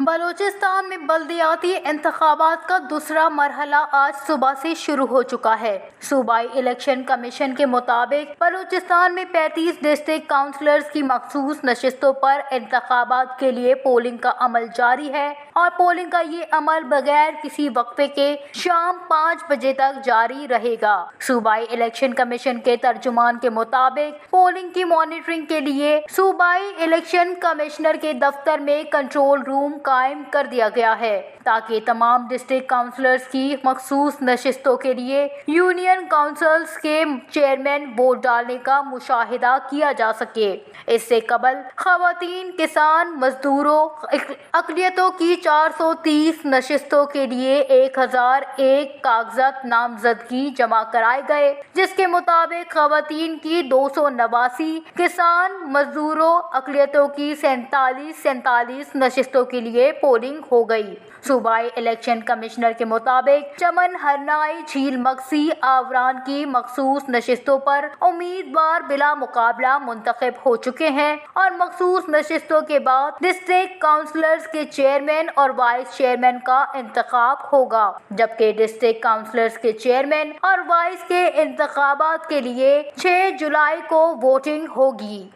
بلوچستان میں بلدیاتی انتخابات کا دوسرا مرحلہ آج صبح سے شروع ہو چکا ہے۔ صوبائی الیکشن کمیشن کے مطابق بلوچستان میں 35 ڈسٹرکٹ کونسلرز کی مخصوص نشستوں پر انتخابات کے لیے پولنگ کا عمل جاری ہے اور پولنگ کا یہ عمل بغیر کسی وقفے کے شام 5 بجے تک جاری رہے گا۔ صوبائی الیکشن کمیشن کے ترجمان کے مطابق پولنگ کی مانیٹرنگ کے لیے صوبائی الیکشن کمشنر کے دفتر میں کنٹرول روم قائم کر دیا گیا ہے تاکہ تمام ڈسٹرکٹ کونسلرز کی مخصوص نشستوں کے لیے یونین کونسلز کے چیئرمین ووٹ ڈالنے کا مشاہدہ کیا جا سکے۔ اس سے قبل خواتین، کسان، مزدوروں، اقلیتوں کی 430 نشستوں کے لیے 1001 کاغذات نامزدگی جمع کرائے گئے، جس کے مطابق خواتین کی 289، کسان مزدوروں اقلیتوں کی 47 نشستوں کے لیے پولنگ ہو گئی۔ صوبائی الیکشن کمشنر کے مطابق چمن، ہرنائی، جھیل مگسی، آوران کی مخصوص نشستوں پر امیدوار بلا مقابلہ منتخب ہو چکے ہیں اور مخصوص نشستوں کے بعد ڈسٹرکٹ کونسلرز کے چیئرمین اور وائس چیئرمین کا انتخاب ہوگا، جبکہ ڈسٹرکٹ کونسلرز کے چیئرمین اور وائس کے انتخابات کے لیے 6 جولائی کو ووٹنگ ہوگی۔